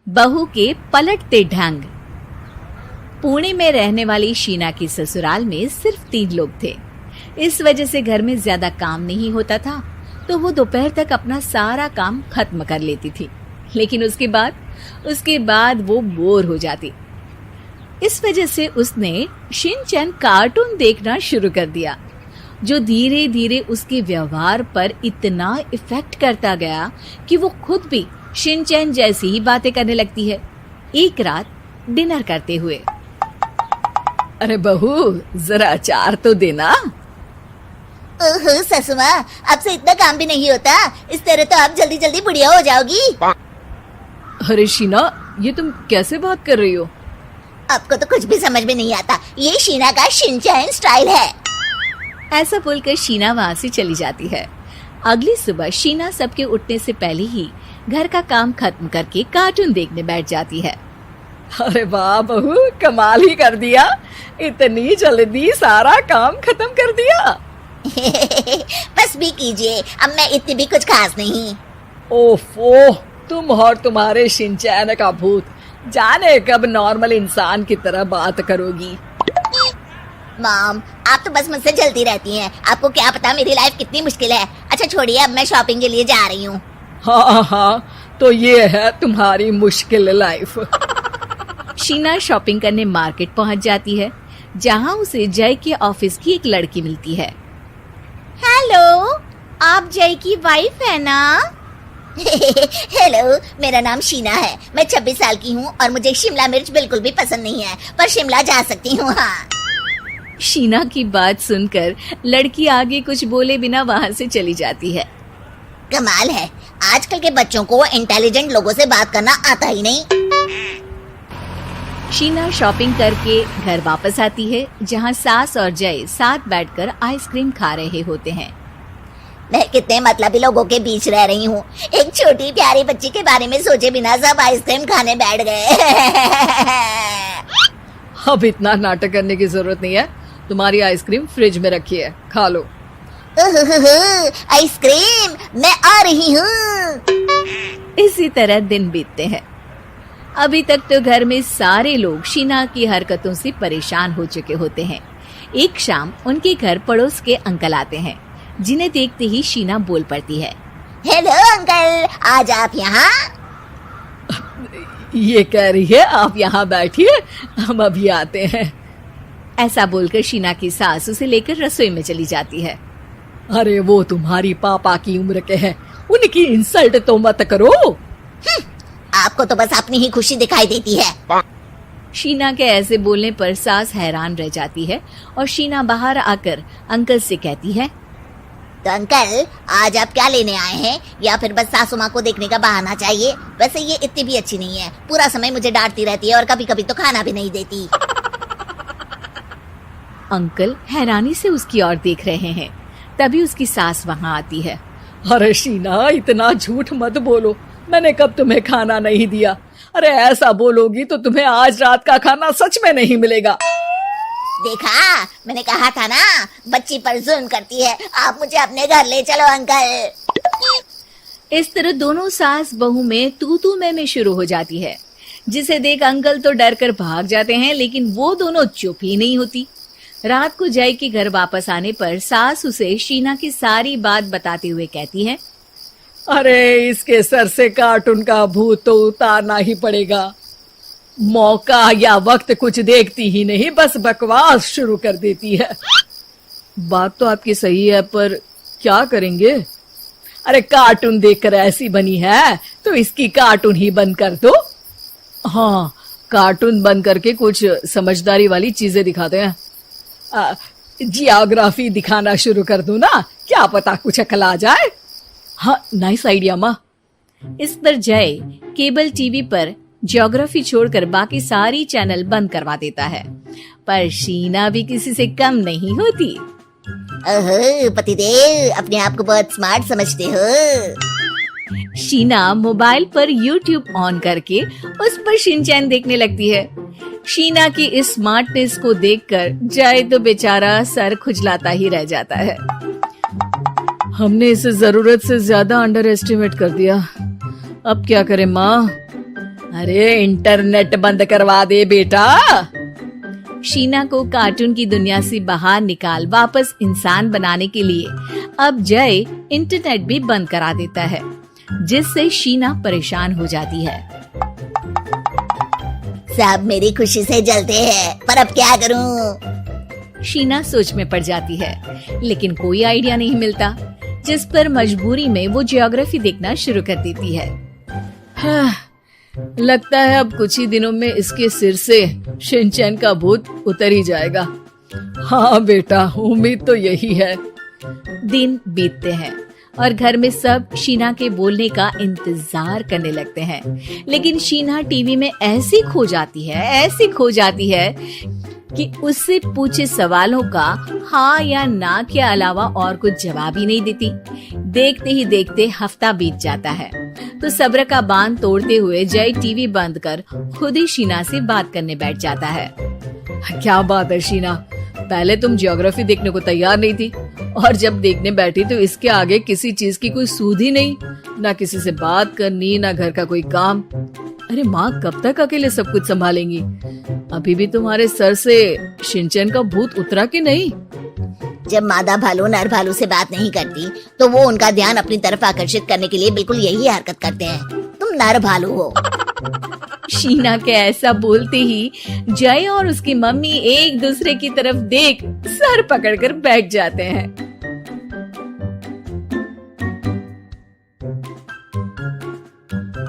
बहू के पलटते ढंग। पुणे में रहने वाली शीना की ससुराल में सिर्फ 3 लोग थे। इस वजह से घर में ज्यादा काम नहीं होता था, तो वो दोपहर तक अपना सारा काम खत्म कर लेती थी। लेकिन उसके बाद वो बोर हो जाती। इस वजह से उसने शिनचैन कार्टून देखना शुरू कर दिया, जो धीरे धीरे उसके व्यवहार पर इतना इफेक्ट करता गया कि वो खुद भी शिनचैन जैसी ही बातें करने लगती है। एक रात डिनर करते हुए, अरे बहू, जरा अचार तो देना। ओहो ससुमा, आपसे इतना काम भी नहीं होता। इस तरह तो आप जल्दी जल्दी बुढ़िया हो जाओगी। अरे शीना, ये तुम कैसे बात कर रही हो? आपको तो कुछ भी समझ में नहीं आता। ये शीना का शिनचैन स्टाइल है। ऐसा बोलकर शीना वहाँ से चली जाती है। अगली सुबह शीना सबके उठने से पहले ही घर का काम खत्म करके कार्टून देखने बैठ जाती है। अरे वाह बहू, कमाल ही कर दिया। इतनी जल्दी सारा काम खत्म कर दिया। बस भी कीजिए, अब मैं इतनी भी कुछ खास नहीं। ओफो, तुम और तुम्हारे शिनचैन का भूत, जाने कब नॉर्मल इंसान की तरह बात करोगी। मॉम, आप तो बस मुझसे जल्दी रहती हैं। आपको क्या पता मेरी लाइफ कितनी मुश्किल है। अच्छा छोड़िए, अब मैं शॉपिंग के लिए जा रही हूँ। हाँ, तो ये है तुम्हारी मुश्किल लाइफ। शीना शॉपिंग करने मार्केट पहुँच जाती है, जहाँ उसे जय के ऑफिस की एक लड़की मिलती है। हेलो, आप जय की वाइफ है ना? हेलो, मेरा नाम शीना है। मैं 26 साल की हूँ और मुझे शिमला मिर्च बिल्कुल भी पसंद नहीं है, पर शिमला जा सकती हूँ। हाँ। शीना की बात सुनकर लड़की आगे कुछ बोले बिना वहाँ से चली जाती है। कमाल है, आजकल के बच्चों को इंटेलिजेंट लोगों से बात करना आता ही नहीं। शीना शॉपिंग करके घर वापस आती है, जहाँ सास और जय साथ बैठकर आइसक्रीम खा रहे होते हैं। मैं कितने मतलबी लोगों के बीच रह रही हूँ। एक छोटी प्यारी बच्ची के बारे में सोचे बिना सब आइसक्रीम खाने बैठ गए। अब इतना नाटक करने की जरूरत नहीं है। तुम्हारी आइसक्रीम फ्रिज में रखी है, खा लो। आइसक्रीम, मैं आ रही हूँ। इसी तरह दिन बीतते हैं। अभी तक तो घर में सारे लोग शीना की हरकतों से परेशान हो चुके होते हैं। एक शाम उनके घर पड़ोस के अंकल आते हैं, जिन्हें देखते ही शीना बोल पड़ती है। हेलो अंकल, आज आप यहाँ? ये कह रही है आप यहाँ बैठिए, हम अभी आते हैं। ऐसा बोलकर शीना की सास उसे लेकर रसोई में चली जाती है। अरे वो तुम्हारी पापा की उम्र के हैं, उनकी इंसल्ट तो मत करो। आपको तो बस अपनी ही खुशी दिखाई देती है। शीना के ऐसे बोलने पर सास हैरान रह जाती है और शीना बाहर आकर अंकल से कहती है, तो अंकल, आज आप क्या लेने आए हैं? या फिर बस सासू माँ को देखने का बहाना चाहिए? वैसे ये इतनी भी अच्छी नहीं है, पूरा समय मुझे डांटती रहती है और कभी कभी तो खाना भी नहीं देती। अंकल हैरानी से उसकी ओर देख रहे हैं। तभी उसकी सास वहाँ आती है। अरे शीना, इतना झूठ मत बोलो, मैंने कब तुम्हें खाना नहीं दिया? अरे ऐसा बोलोगी तो तुम्हें आज रात का खाना सच में नहीं मिलेगा। देखा, मैंने कहा था ना, बच्ची पर जुल्म करती है। आप मुझे अपने घर ले चलो अंकल। इस तरह दोनों सास बहू में तू मैं शुरू हो जाती है, जिसे देख अंकल तो डर कर भाग जाते हैं, लेकिन वो दोनों चुप ही नहीं होती। रात को जय के घर वापस आने पर सास उसे शीना की सारी बात बताते हुए कहती है, अरे इसके सर से कार्टून का भूत तो उतारना ही पड़ेगा। मौका या वक्त कुछ देखती ही नहीं, बस बकवास शुरू कर देती है। बात तो आपकी सही है, पर क्या करेंगे? अरे कार्टून देखकर ऐसी बनी है तो इसकी कार्टून ही बंद कर दो। हाँ, कार्टून बंद करके कुछ समझदारी वाली चीजें दिखाते हैं। जियोग्राफी दिखाना शुरू कर दो ना, क्या पता कुछ अकल आ जाए। हाँ, नाइस आइडिया माँ। इस पर जय केबल टीवी पर ज्योग्राफी छोड़कर बाकी सारी चैनल बंद करवा देता है, पर शीना भी किसी से कम नहीं होती। ओहो पतिदेव, अपने आप को बहुत स्मार्ट समझते हो। शीना मोबाइल पर YouTube ऑन करके उस पर शिनचैन देखने लगती है। शीना की इस स्मार्टनेस को देखकर जय तो बेचारा सर खुजलाता ही रह जाता है। हमने इसे जरूरत से ज्यादा अंडर एस्टिमेट कर दिया, अब क्या करें माँ? अरे इंटरनेट बंद करवा दे बेटा। शीना को कार्टून की दुनिया से बाहर निकाल वापस इंसान बनाने के लिए अब जय इंटरनेट भी बंद करा देता है, जिससे शीना परेशान हो जाती है। सब मेरी खुशी से जलते हैं, पर अब क्या करूं? शीना सोच में पड़ जाती है, लेकिन कोई आइडिया नहीं मिलता, जिस पर मजबूरी में वो ज्योग्राफी देखना शुरू कर देती है। लगता है अब कुछ ही दिनों में इसके सिर से शिनचैन का भूत उतर ही जाएगा। हाँ बेटा, उम्मीद तो यही है। दिन बीतते हैं और घर में सब शीना के बोलने का इंतजार करने लगते हैं, लेकिन शीना टीवी में ऐसी खो जाती है कि उससे पूछे सवालों का हाँ या ना के अलावा और कुछ जवाब ही नहीं देती। देखते ही देखते हफ्ता बीत जाता है, तो सब्र का बांध तोड़ते हुए जय टीवी बंद कर खुद ही शीना से बात करने बैठ जाता है। क्या बात है शीना, पहले तुम ज्योग्राफी देखने को तैयार नहीं थी, और जब देखने बैठी तो इसके आगे किसी चीज की कोई सूध ही नहीं, ना किसी से बात करनी, ना घर का कोई काम। अरे माँ कब तक अकेले सब कुछ संभालेंगी? अभी भी तुम्हारे सर से शिनचैन का भूत उतरा कि नहीं? जब मादा भालू नर भालू से बात नहीं करती, तो वो उनका ध्यान अपनी तरफ आकर्षित करने के लिए बिल्कुल यही हरकत करते हैं। तुम नर भालू हो। शीना के ऐसा बोलते ही जय और उसकी मम्मी एक दूसरे की तरफ देख सर पकड़कर बैठ जाते हैं।